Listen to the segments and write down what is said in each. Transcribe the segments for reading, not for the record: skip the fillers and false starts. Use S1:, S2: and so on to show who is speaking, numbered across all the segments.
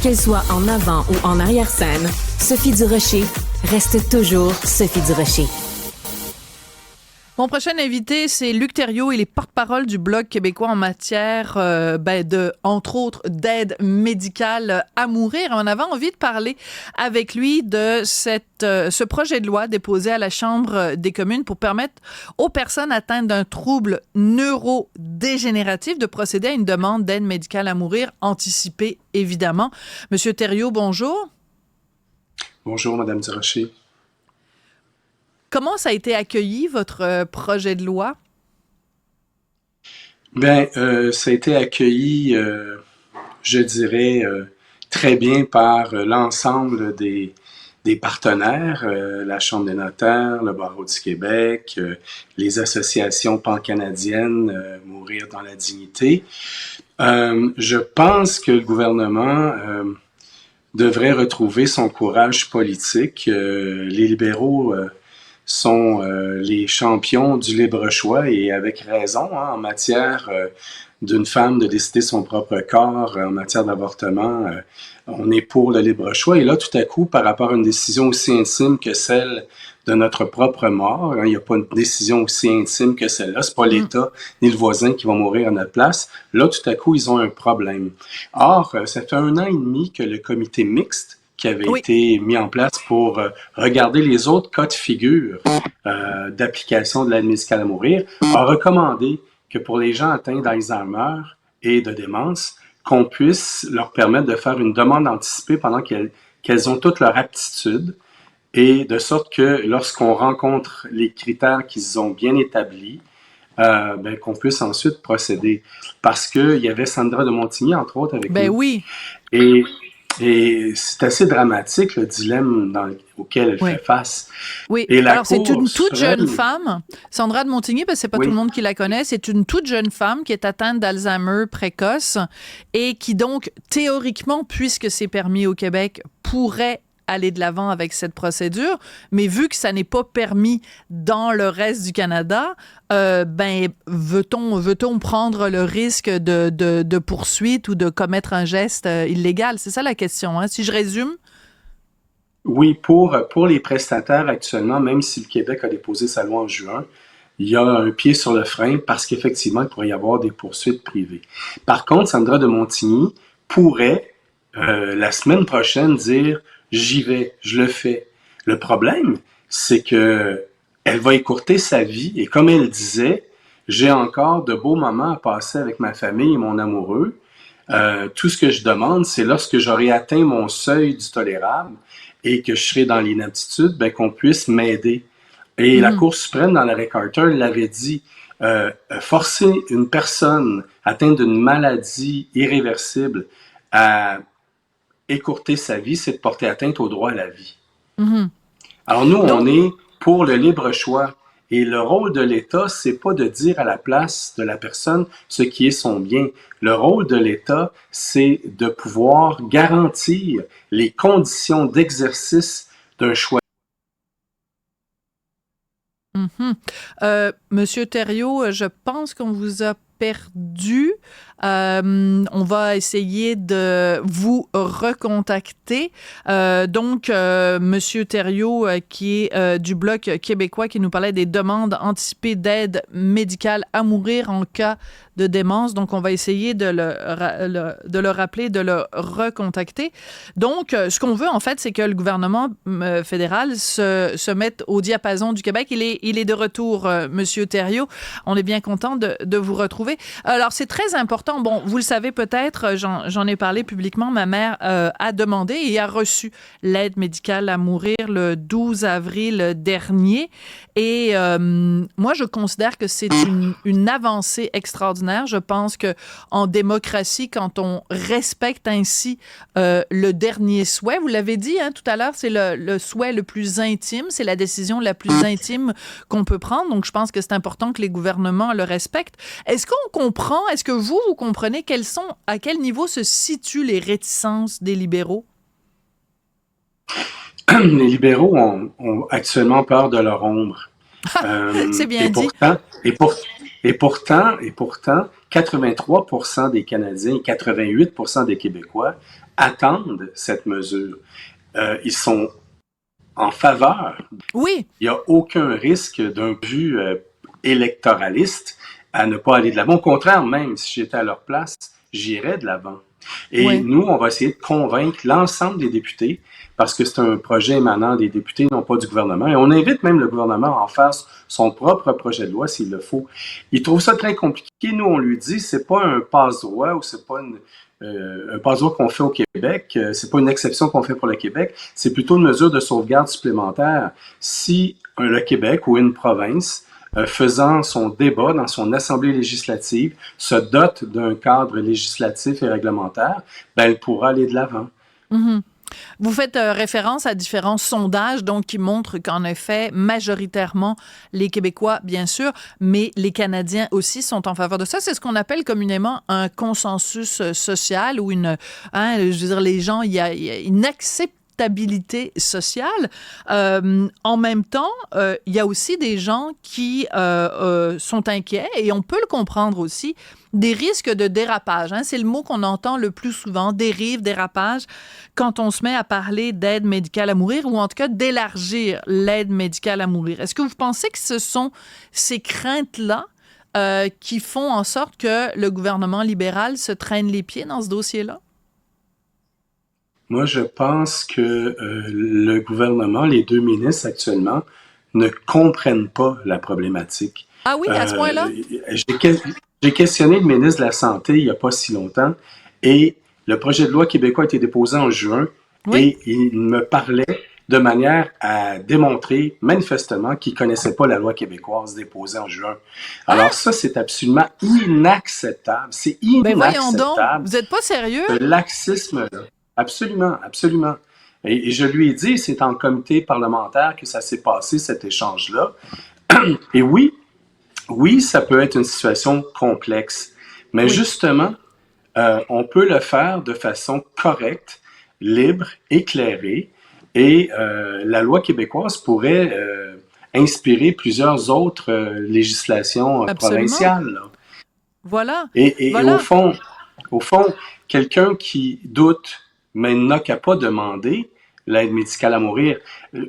S1: Qu'elle soit en avant ou en arrière-scène, Sophie Durocher reste toujours Sophie Durocher.
S2: Mon prochain invité, c'est Luc Thériault. Il est porte-parole du Bloc québécois en matière, entre autres, d'aide médicale à mourir. On avait envie de parler avec lui de ce projet de loi déposé à la Chambre des communes pour permettre aux personnes atteintes d'un trouble neurodégénératif de procéder à une demande d'aide médicale à mourir anticipée, évidemment. Monsieur Thériault, bonjour.
S3: Bonjour, Madame Durocher.
S2: Comment ça a été accueilli, votre projet de loi?
S3: Bien, ça a été accueilli, je dirais, très bien par l'ensemble des partenaires, la Chambre des notaires, le Barreau du Québec, les associations pan-canadiennes, Mourir dans la dignité. Je pense que le gouvernement devrait retrouver son courage politique. Les libéraux sont les champions du libre choix et avec raison en matière d'une femme de décider son propre corps, en matière d'avortement, on est pour le libre choix. Et là, tout à coup, par rapport à une décision aussi intime que celle de notre propre mort, il n'y a pas une décision aussi intime que celle-là, c'est pas l'État ni le voisin qui va mourir à notre place. Là, tout à coup, ils ont un problème. Or, ça fait 1 an et demi que le comité mixte qui avait été mis en place pour regarder les autres cas de figure d'application de l'aide médicale à mourir, a recommandé que pour les gens atteints d'Alzheimer et de démence, qu'on puisse leur permettre de faire une demande anticipée pendant qu'elles ont toutes leurs aptitudes, et de sorte que lorsqu'on rencontre les critères qu'ils ont bien établis, qu'on puisse ensuite procéder. Parce qu'il y avait Sandra de Montigny, entre autres, avec nous.
S2: Oui.
S3: Et c'est assez dramatique, le dilemme auquel elle fait face.
S2: Oui, alors c'est une toute jeune femme, Sandra de Montigny, parce que c'est pas tout le monde qui la connaît, c'est une toute jeune femme qui est atteinte d'Alzheimer précoce et qui donc, théoriquement, puisque c'est permis au Québec, pourrait aller de l'avant avec cette procédure, mais vu que ça n'est pas permis dans le reste du Canada, veut-on prendre le risque de poursuite ou de commettre un geste illégal? C'est ça la question, hein? Si je résume?
S3: Oui, pour les prestataires actuellement, même si le Québec a déposé sa loi en juin, il y a un pied sur le frein parce qu'effectivement, il pourrait y avoir des poursuites privées. Par contre, Sandra de Montigny pourrait, la semaine prochaine, dire j'y vais, je le fais. Le problème, c'est que elle va écourter sa vie et comme elle disait, j'ai encore de beaux moments à passer avec ma famille et mon amoureux. Tout ce que je demande, c'est lorsque j'aurai atteint mon seuil du tolérable et que je serai dans l'inaptitude, qu'on puisse m'aider. Et la Cour suprême, dans l'arrêt Carter, l'avait dit, forcer une personne atteinte d'une maladie irréversible à écourter sa vie, c'est de porter atteinte au droit à la vie. Alors nous, on est pour le libre choix. Et le rôle de l'État, c'est pas de dire à la place de la personne ce qui est son bien. Le rôle de l'État, c'est de pouvoir garantir les conditions d'exercice d'un choix.
S2: Monsieur Thériault, je pense qu'on vous a perdu. On va essayer de vous recontacter. Monsieur Thériault, qui est du Bloc québécois, qui nous parlait des demandes anticipées d'aide médicale à mourir en cas de démence. Donc, on va essayer de le rappeler, de le recontacter. Donc, ce qu'on veut, en fait, c'est que le gouvernement fédéral se mette au diapason du Québec. Il est de retour, Monsieur Thériault. On est bien content de vous retrouver. Alors, c'est très important. Bon, vous le savez peut-être, j'en ai parlé publiquement. Ma mère a demandé et a reçu l'aide médicale à mourir le 12 avril dernier. Et moi, je considère que c'est une avancée extraordinaire. Je pense que en démocratie, quand on respecte ainsi le dernier souhait, vous l'avez dit tout à l'heure, c'est le souhait le plus intime, c'est la décision la plus intime qu'on peut prendre. Donc, je pense que c'est important que les gouvernements le respectent. Est-ce que vous comprenez à quel niveau se situent les réticences des libéraux?
S3: Les libéraux ont actuellement peur de leur ombre.
S2: C'est bien dit.
S3: Et pourtant, 83% des Canadiens et 88% des Québécois attendent cette mesure. Ils sont en faveur.
S2: Oui.
S3: Il n'y a aucun risque d'un but électoraliste à ne pas aller de l'avant. Au contraire, même si j'étais à leur place, j'irais de l'avant. Et nous, on va essayer de convaincre l'ensemble des députés, parce que c'est un projet émanant des députés, non pas du gouvernement. Et on invite même le gouvernement à en faire son propre projet de loi s'il le faut. Il trouve ça très compliqué. Nous, on lui dit, c'est pas un passe-droit ou c'est pas un passe-droit qu'on fait au Québec, c'est pas une exception qu'on fait pour le Québec, c'est plutôt une mesure de sauvegarde supplémentaire. Si le Québec ou une province faisant son débat dans son assemblée législative, se dote d'un cadre législatif et réglementaire, ben, elle pourra aller de l'avant.
S2: Mm-hmm. Vous faites référence à différents sondages donc qui montrent qu'en effet, majoritairement, les Québécois, bien sûr, mais les Canadiens aussi sont en faveur de ça. C'est ce qu'on appelle communément un consensus social ou je veux dire, les gens, il y a une acceptabilité sociale. En même temps, il y a aussi des gens qui sont inquiets, et on peut le comprendre aussi, des risques de dérapage. C'est le mot qu'on entend le plus souvent, dérive, dérapage, quand on se met à parler d'aide médicale à mourir, ou en tout cas d'élargir l'aide médicale à mourir. Est-ce que vous pensez que ce sont ces craintes-là qui font en sorte que le gouvernement libéral se traîne les pieds dans ce dossier-là?
S3: Moi, je pense que le gouvernement, les deux ministres actuellement, ne comprennent pas la problématique.
S2: Ah oui, à ce point-là?
S3: J'ai questionné le ministre de la Santé il n'y a pas si longtemps, et le projet de loi québécois a été déposé en juin, et il me parlait de manière à démontrer manifestement qu'il ne connaissait pas la loi québécoise déposée en juin. Alors ça, c'est absolument inacceptable. C'est inacceptable.
S2: Ben voyons donc, vous n'êtes pas sérieux?
S3: Ce laxisme-là. Absolument, absolument. Et je lui ai dit, c'est en comité parlementaire que ça s'est passé, cet échange-là. Et oui, ça peut être une situation complexe, mais justement, on peut le faire de façon correcte, libre, éclairée, et la loi québécoise pourrait inspirer plusieurs autres législations provinciales. Là.
S2: Voilà.
S3: Et
S2: voilà.
S3: au fond, quelqu'un qui doute, mais n'a qu'à pas demander l'aide médicale à mourir.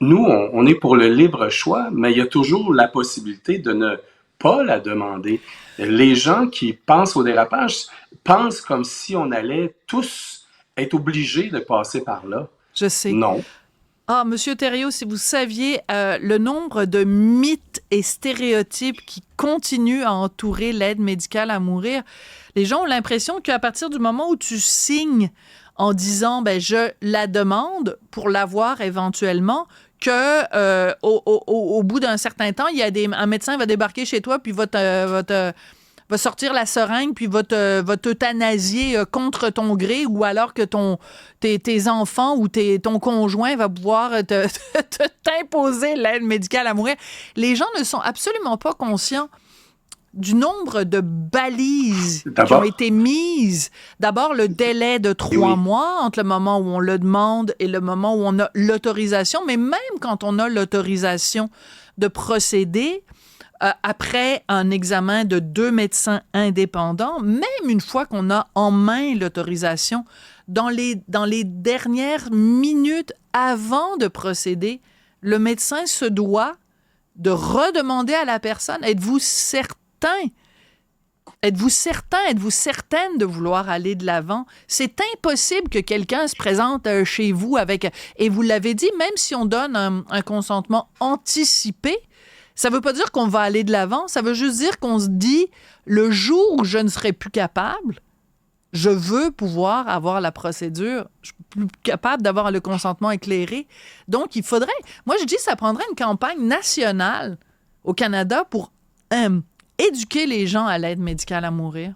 S3: Nous, on est pour le libre choix, mais il y a toujours la possibilité de ne pas la demander. Les gens qui pensent au dérapage pensent comme si on allait tous être obligés de passer par là.
S2: Je sais.
S3: Non.
S2: Ah, Monsieur Thériault, si vous saviez le nombre de mythes et stéréotypes qui continuent à entourer l'aide médicale à mourir, les gens ont l'impression qu'à partir du moment où tu signes en disant ben je la demande pour l'avoir éventuellement, que au bout d'un certain temps, il y a un médecin va débarquer chez toi puis va sortir la seringue puis va t'euthanasier contre ton gré, ou alors que tes enfants ou ton conjoint va pouvoir t'imposer l'aide médicale à mourir. Les gens ne sont absolument pas conscients du nombre de balises qui ont été mises. D'abord, le délai de 3 mois entre le moment où on le demande et le moment où on a l'autorisation. Mais même quand on a l'autorisation de procéder, après un examen de 2 médecins indépendants, même une fois qu'on a en main l'autorisation, dans les dernières minutes avant de procéder, le médecin se doit de redemander à la personne, êtes-vous certaine de vouloir aller de l'avant? C'est impossible que quelqu'un se présente chez vous avec... Et vous l'avez dit, même si on donne un consentement anticipé, ça ne veut pas dire qu'on va aller de l'avant, ça veut juste dire qu'on se dit, le jour où je ne serai plus capable, je veux pouvoir avoir la procédure, je suis plus capable d'avoir le consentement éclairé. Donc, il faudrait... Moi, je dis, ça prendrait une campagne nationale au Canada pour... éduquer les gens à l'aide médicale à mourir?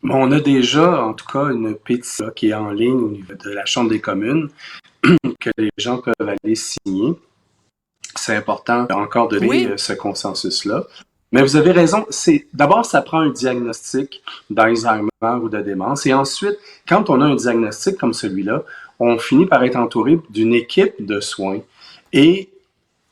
S3: On a déjà, en tout cas, une pétition qui est en ligne au niveau de la Chambre des communes que les gens peuvent aller signer. C'est important encore de donner ce consensus-là. Mais vous avez raison, d'abord, ça prend un diagnostic d'Alzheimer ou de démence. Et ensuite, quand on a un diagnostic comme celui-là, on finit par être entouré d'une équipe de soins. Et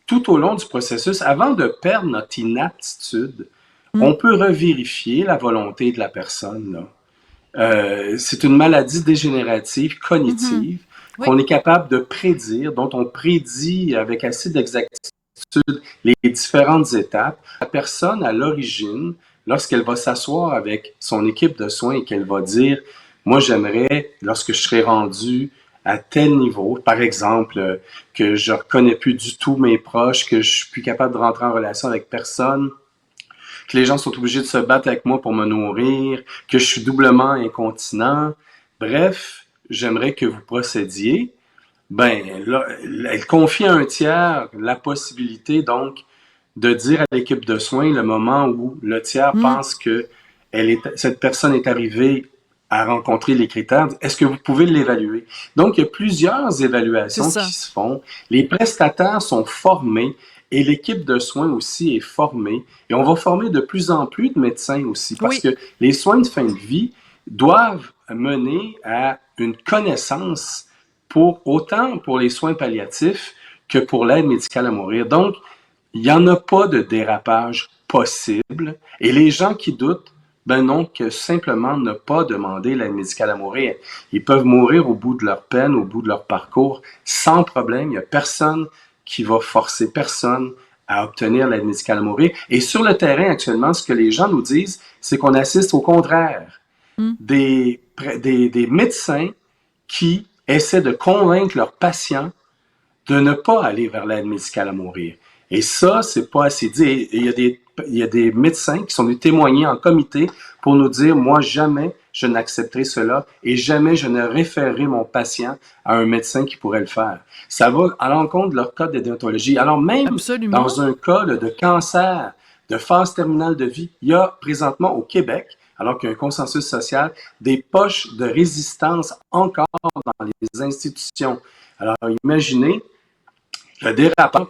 S3: tout au long du processus, avant de perdre notre inaptitude On peut revérifier la volonté de la personne, là. C'est une maladie dégénérative cognitive
S2: Oui.
S3: qu'on est capable de prédire, dont on prédit avec assez d'exactitude les différentes étapes. La personne, à l'origine, lorsqu'elle va s'asseoir avec son équipe de soins et qu'elle va dire, moi j'aimerais, lorsque je serai rendu à tel niveau, par exemple, que je reconnais plus du tout mes proches, que je suis plus capable de rentrer en relation avec personne, que les gens sont obligés de se battre avec moi pour me nourrir, que je suis doublement incontinent. Bref, j'aimerais que vous procédiez. Ben, là, elle confie à un tiers la possibilité, donc, de dire à l'équipe de soins le moment où le tiers pense que cette personne est arrivée à rencontrer les critères. Est-ce que vous pouvez l'évaluer? Donc, il y a plusieurs évaluations qui se font. Les prestataires sont formés et l'équipe de soins aussi est formée. Et on va former de plus en plus de médecins aussi parce que les soins de fin de vie doivent mener à une connaissance autant pour les soins palliatifs que pour l'aide médicale à mourir. Donc, il n'y en a pas de dérapage possible. Et les gens qui doutent, ben non, que simplement ne pas demander l'aide médicale à mourir. Ils peuvent mourir au bout de leur peine, au bout de leur parcours, sans problème. Il n'y a personne qui va forcer personne à obtenir l'aide médicale à mourir. Et sur le terrain, actuellement, ce que les gens nous disent, c'est qu'on assiste au contraire. Des médecins qui essaient de convaincre leurs patients de ne pas aller vers l'aide médicale à mourir. Et ça, c'est pas assez dit. Et il y a des médecins qui sont venus témoigner en comité pour nous dire, moi, jamais je n'accepterai cela et jamais je ne référerai mon patient à un médecin qui pourrait le faire. Ça va à l'encontre de leur code de déontologie. Alors même dans un cas là, de cancer, de phase terminale de vie, il y a présentement au Québec, alors qu'il y a un consensus social, des poches de résistance encore dans les institutions. Alors imaginez, le dérapage,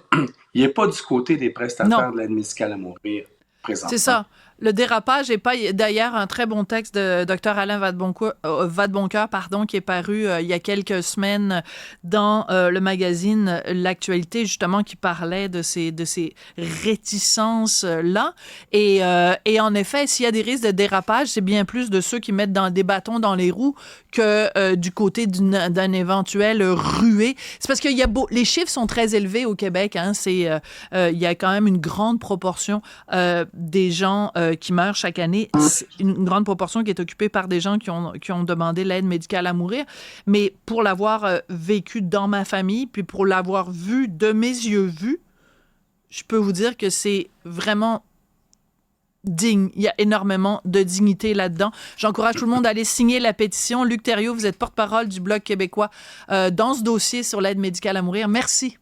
S3: il n'est pas du côté des prestataires de l'aide médicale à mourir présentement.
S2: C'est ça. Le dérapage n'est pas... D'ailleurs, un très bon texte de Dr. Alain Vadeboncoeur, qui est paru il y a quelques semaines dans le magazine L'Actualité, justement, qui parlait de ces réticences-là. Et en effet, s'il y a des risques de dérapage, c'est bien plus de ceux qui mettent des bâtons dans les roues que du côté d'un éventuel ruée. C'est parce que les chiffres sont très élevés au Québec. Hein, il y a quand même une grande proportion des gens qui meurent chaque année. C'est une grande proportion qui est occupée par des gens qui ont demandé l'aide médicale à mourir. Mais pour l'avoir vécu dans ma famille, puis pour l'avoir vu de mes yeux vus, je peux vous dire que c'est vraiment digne. Il y a énormément de dignité là-dedans. J'encourage tout le monde à aller signer la pétition. Luc Thériault, vous êtes porte-parole du Bloc québécois dans ce dossier sur l'aide médicale à mourir. Merci.